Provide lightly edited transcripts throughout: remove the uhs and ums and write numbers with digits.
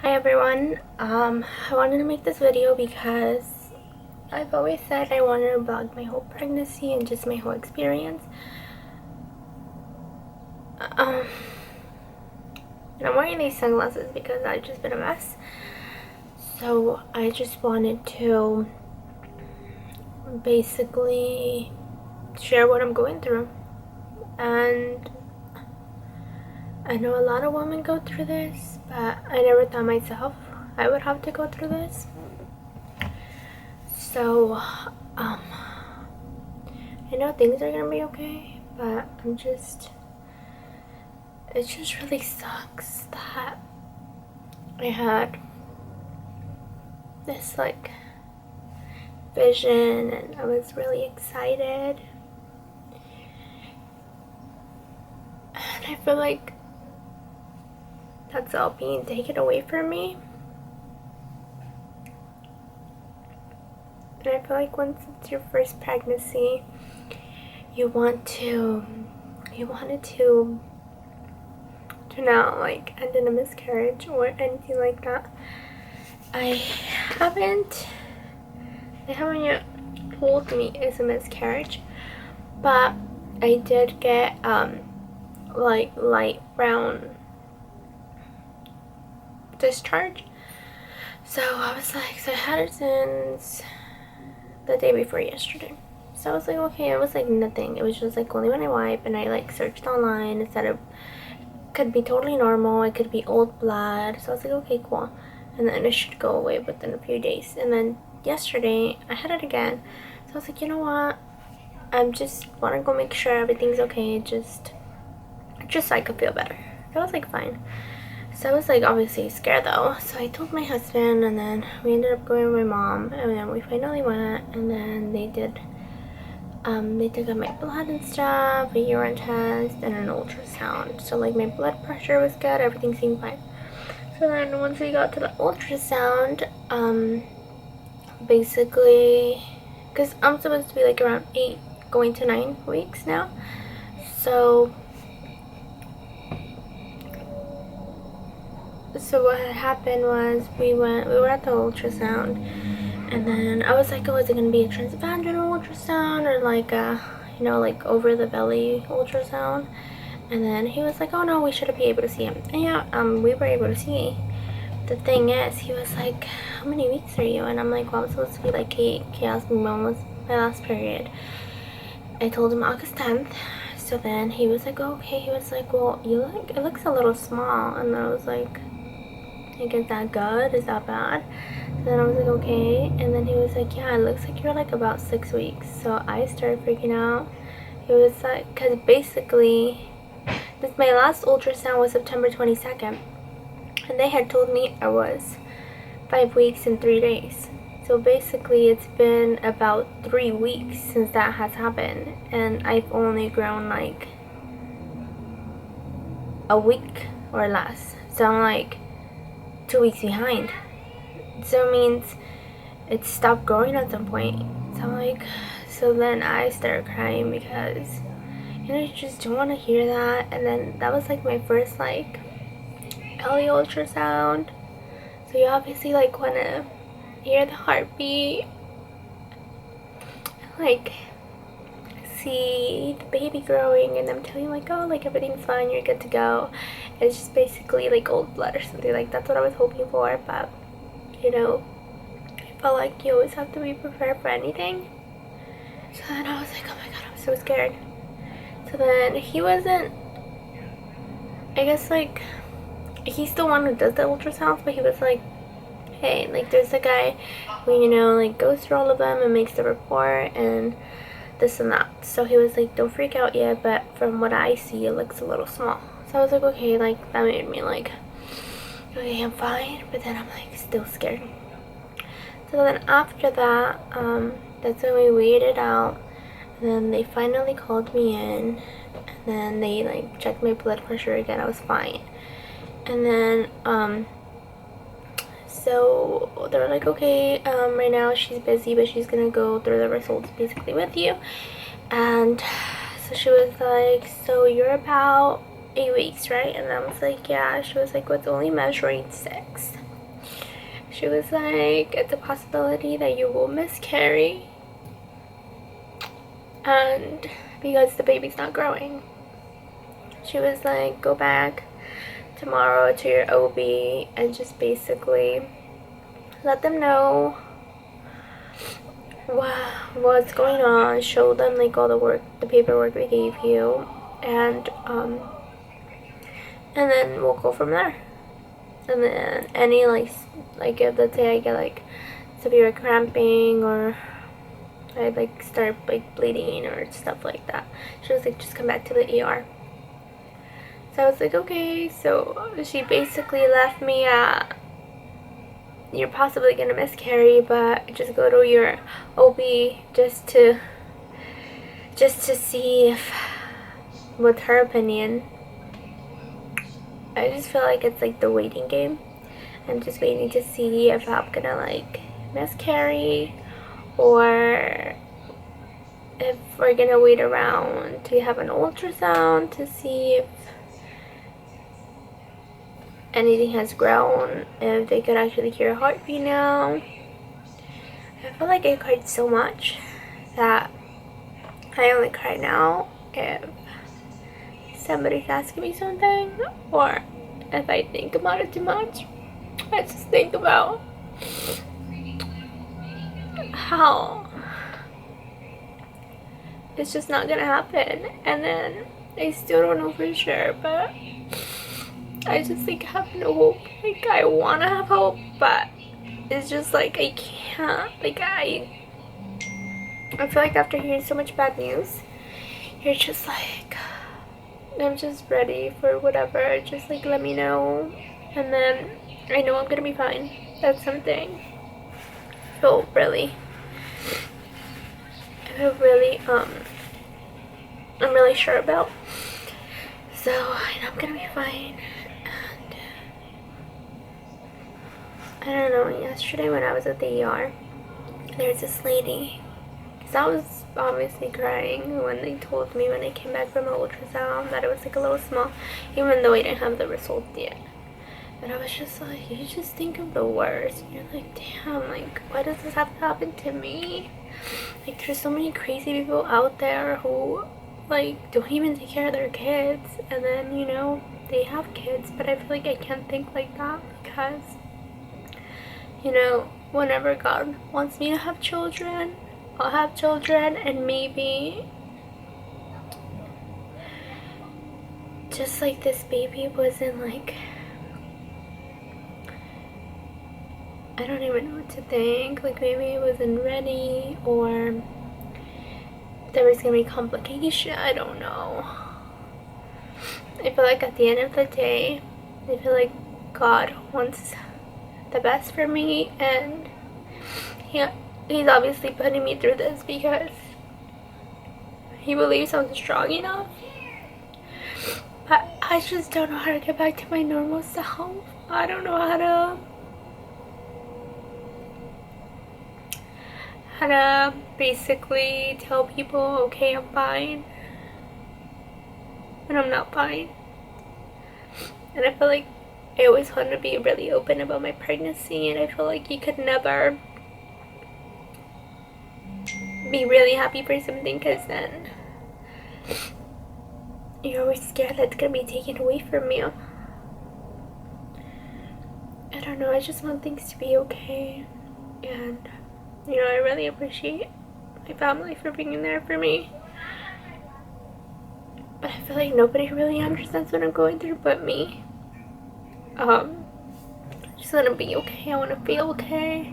Hi everyone. I wanted to make this video because I've always said I wanted to vlog my whole pregnancy and just my whole experience. And I'm wearing these sunglasses because I've just been a mess. So I just wanted to basically share what I'm going through. And I know a lot of women go through this, but I never thought myself I would have to go through this. So, I know things are gonna be okay, but it just really sucks that I had this vision and I was really excited. And I feel like that's all being taken away from me. And I feel like once it's your first pregnancy, you want it to turn out like end in a miscarriage or anything like that. They haven't yet told me it's a miscarriage, but I did get like light brown discharge. So I was like, so I had it since the day before yesterday. So I was like, okay, it was like nothing. It was just like only when I wipe, and I like searched online and said it could be totally normal, it could be old blood. So I was like, okay, cool. And then it should go away within a few days. And then yesterday I had it again. So I was like, you know what? I just want to go make sure everything's okay, just so I could feel better. I was like, fine. So I was like obviously scared though. So I told my husband, and then we ended up going with my mom, and then we finally went, and then they took out my blood and stuff, a urine test, and an ultrasound. So like my blood pressure was good, everything seemed fine. So then once we got to the ultrasound, basically, because I'm supposed to be like around 8 going to 9 weeks now. So what had happened was we were at the ultrasound, and then I was like, oh, is it gonna be a transvaginal ultrasound or like a, like over the belly ultrasound? And then he was like, oh no, we should be able to see him. And yeah, we were able to see. The thing is, he was like, how many weeks are you? And I'm like, well, I'm supposed to be like 8. He asked me when was my last period. I told him August 10th. So then he was like, oh, okay. He was like, well, it looks a little small. And I was like, is that good? Is that bad? So then I was like, okay. And then he was like, yeah, it looks like you're like about 6 weeks. So I started freaking out. It was like, because basically, my last ultrasound was September 22nd. And they had told me I was 5 weeks and 3 days. So basically, it's been about 3 weeks since that has happened. And I've only grown like a week or less. So I'm like 2 weeks behind. So it means it stopped growing at some point. So I'm like, so then I started crying because, you just don't want to hear that. And then that was like my first like belly ultrasound. So you obviously like want to hear the heartbeat, like see the baby growing, and them telling you like, oh, like everything's fine, you're good to go. It's just basically like old blood or something. Like that's what I was hoping for, but I felt like you always have to be prepared for anything. So then I was like, oh my god, I'm so scared. So then he wasn't, I guess like, he's the one who does the ultrasounds, but he was like, hey, like there's a guy who, like goes through all of them and makes the report and this and that. So he was like, don't freak out yet, but from what I see, it looks a little small. So I was like, okay, like that made me like, okay, I'm fine, but then I'm like still scared. So then after that, that's when we waited out, and then they finally called me in, and then they like checked my blood pressure again. I was fine. And then so they were like, okay, right now she's busy, but she's gonna go through the results basically with you. And so she was like, so you're about 8 weeks, right? And I was like, yeah. She was like, what's only measuring 6. She was like, it's a possibility that you will miscarry, and because the baby's not growing. She was like, go back tomorrow to your OB and just basically let them know what's going on, show them like all the paperwork we gave you, and then we'll go from there. And then any like if let's say I get like severe cramping or I like start like bleeding or stuff like that, she was like, just come back to the ER. So I was like, okay. So she basically left me at, you're possibly gonna miscarry, but just go to your OB just to see if, with her opinion. I just feel like it's like the waiting game. I'm just waiting to see if I'm gonna like miscarry, or if we're gonna wait around to have an ultrasound to see if anything has grown, if they could actually hear a heartbeat now. I feel like I cried so much that I only cry now if somebody's asking me something, or if I think about it too much. I just think about how it's just not gonna happen, and then I still don't know for sure, but I just like have no hope. Like I wanna have hope, but it's just like I can't. Like I feel like after hearing so much bad news, you're just like, I'm just ready for whatever. Just like let me know, and then I know I'm gonna be fine. That's something I feel really I'm really sure about. So I know I'm gonna be fine. And I don't know, yesterday when I was at the ER, there's this lady, because I was obviously crying when they told me when I came back from my ultrasound that it was like a little small, even though I didn't have the result yet. And I was just like, you just think of the worst. And you're like, damn, like, why does this have to happen to me? Like, there's so many crazy people out there who, like, don't even take care of their kids. And then, you know, they have kids. But I feel like I can't think like that because, you know, whenever God wants me to have children, I'll have children. And maybe just like this baby wasn't like, I don't even know what to think. Like maybe it wasn't ready, or there was gonna be complication. I don't know. I feel like at the end of the day, I feel like God wants the best for me, and he's obviously putting me through this because he believes I'm strong enough. But I just don't know how to get back to my normal self. I don't know how to basically tell people, okay, I'm fine, and I'm not fine. And I feel like I always wanted to be really open about my pregnancy, and I feel like you could never be really happy for something because then you're always scared that it's gonna be taken away from you. I don't know, I just want things to be okay, and you know, I really appreciate my family for being there for me. But I feel like nobody really understands what I'm going through but me. I just want to be okay. I want to feel okay.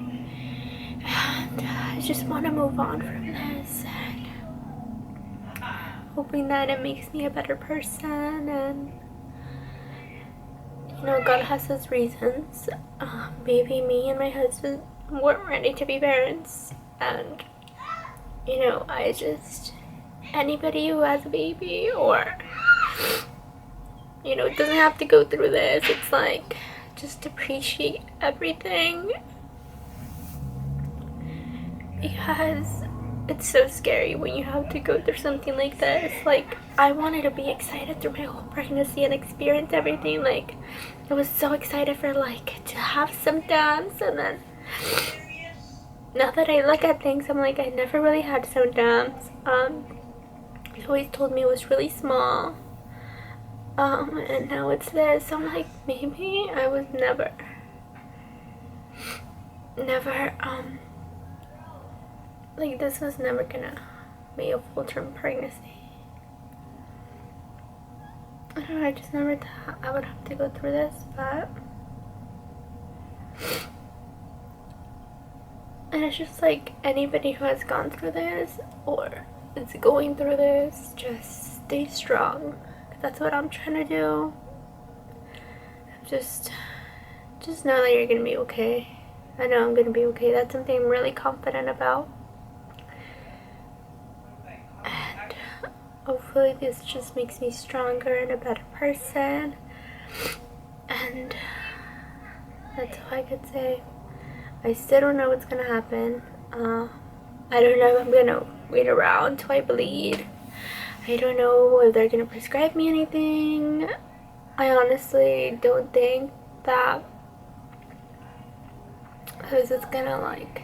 And I just want to move on from this. And hoping that it makes me a better person. And, you know, God has his reasons. Maybe me and my husband weren't ready to be parents, and you know, I just, anybody who has a baby or, you know, doesn't have to go through this, it's like, just appreciate everything, because it's so scary when you have to go through something like this. Like, I wanted to be excited through my whole pregnancy and experience everything. Like, I was so excited for, like, to have symptoms, and then now that I look at things, I'm like, I never really had symptoms. They always told me it was really small. And now it's this. I'm like, maybe I was never, like, this was never gonna be a full-term pregnancy. I don't know, I just never thought I would have to go through this, but... And it's just like, anybody who has gone through this, or is going through this, just stay strong. That's what I'm trying to do. Just know that you're gonna be okay. I know I'm gonna be okay. That's something I'm really confident about. And hopefully this just makes me stronger and a better person. And that's all I could say. I still don't know what's gonna happen. I don't know if I'm gonna wait around till I bleed. I don't know if they're gonna prescribe me anything. I honestly don't think that this is gonna, like,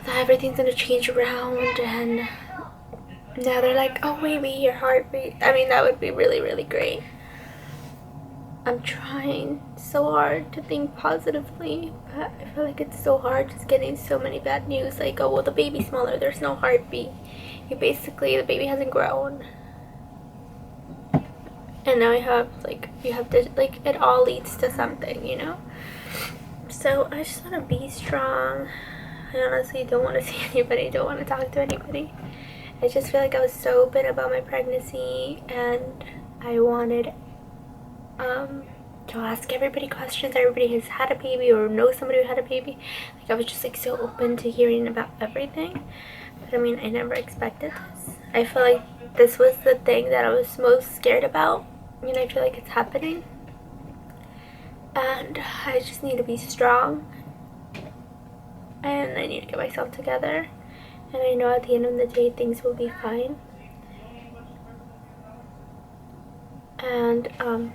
that everything's gonna change around, and now they're like, oh, maybe your heartbeat. I mean, that would be really, really great. I'm trying so hard to think positively, but I feel like it's so hard just getting so many bad news, like, oh, well, the baby's smaller, there's no heartbeat. The baby hasn't grown. And now you have to, like, it all leads to something, you know? So I just want to be strong. I honestly don't want to see anybody, don't want to talk to anybody. I just feel like I was so open about my pregnancy, and I wanted to ask everybody questions. Everybody has had a baby or knows somebody who had a baby. Like, I was just, like, so open to hearing about everything. But I mean, I never expected this. I feel like this was the thing that I was most scared about, and I feel like it's happening. And I just need to be strong, and I need to get myself together, and I know at the end of the day things will be fine. And I'm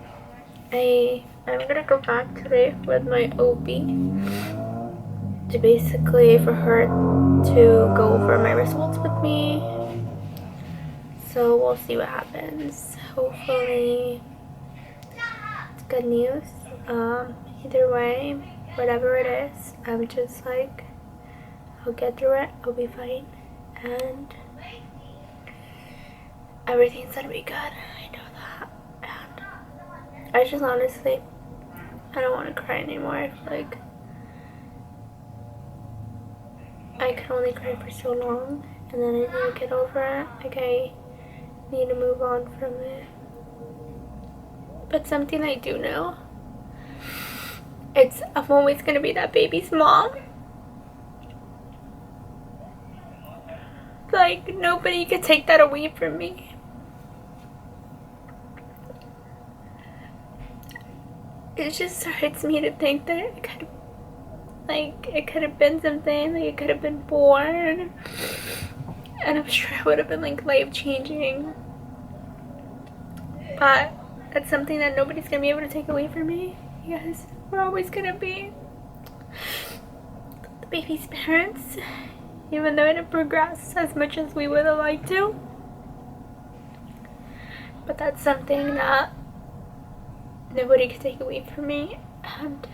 gonna go back today with my OB to basically for her to go over my results with me. So we'll see what happens. Hopefully it's good news. Either way, whatever it is, I'm just like, I'll get through it, I'll be fine, and everything's gonna be good. I know that. And I just honestly, I don't want to cry anymore. I feel like I can only cry for so long, and then I need to get over it. Like, I need to move on from it. But something I do know, I'm always gonna be that baby's mom. Like, nobody could take that away from me. It just hurts me to think that it could have been something, like, it could have been born, and I'm sure it would have been, like, life-changing. But that's something that nobody's gonna be able to take away from me, because we're always gonna be the baby's parents, even though it didn't progress as much as we would have liked to. But that's something that nobody could take away from me, and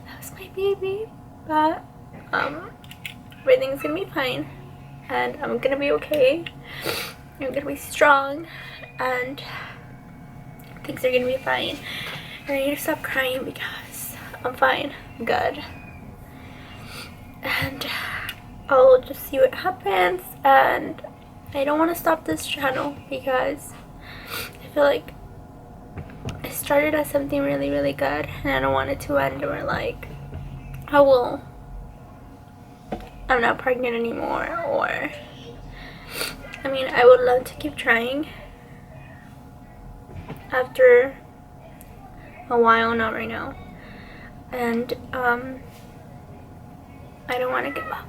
that was my baby. But everything's gonna be fine, and I'm gonna be okay. I'm gonna be strong, and things are gonna be fine. And I need to stop crying because I'm fine. I'm good. And I'll just see what happens. And I don't want to stop this channel because I feel like I started as something really, really good, and I don't want it to end where, like, oh, well, I'm not pregnant anymore, or, I mean, I would love to keep trying after a while, not right now. and I don't want to give up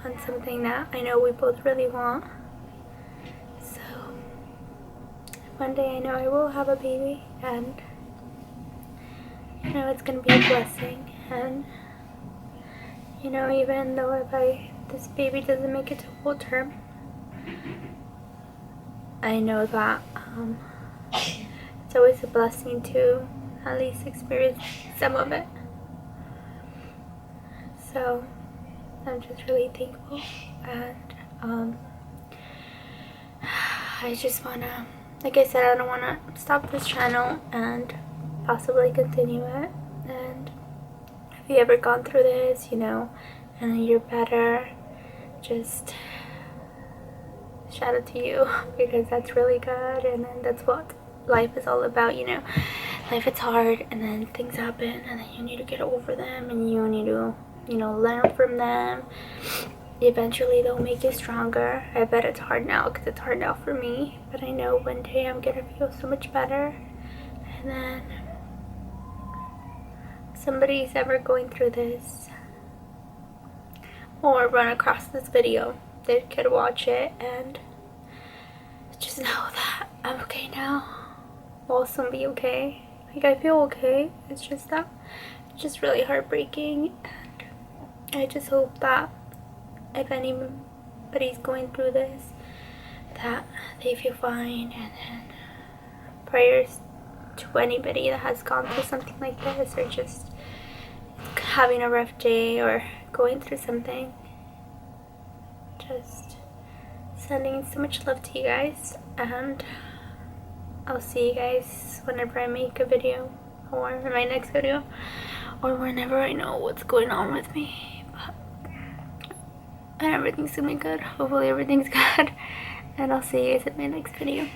on something that I know we both really want. So one day I know I will have a baby, and you know it's gonna be a blessing. And you know, even though if this baby doesn't make it to full term, I know that it's always a blessing to at least experience some of it. So I'm just really thankful, and I just wanna, like I said, I don't wanna stop this channel and possibly continue it. And if you ever gone through this, you know, and you're better, just shout out to you, because that's really good. And then that's what life is all about, you know. Life is hard, and then things happen, and then you need to get over them, and you need to, you know, learn from them. Eventually they'll make you stronger. I bet it's hard now, because it's hard now for me, but I know one day I'm gonna feel so much better. And then if somebody's ever going through this or run across this video, they could watch it and just know that I'm okay now. I'll soon be okay. Like, I feel okay. It's just that it's just really heartbreaking, and I just hope that if anybody's going through this, that they feel fine. And then prayers to anybody that has gone through something like this, or just having a rough day or going through something. Just sending so much love to you guys, and I'll see you guys whenever I make a video, or in my next video, or whenever I know what's going on with me. And everything's gonna be good. Hopefully everything's good. And I'll see you guys in my next video.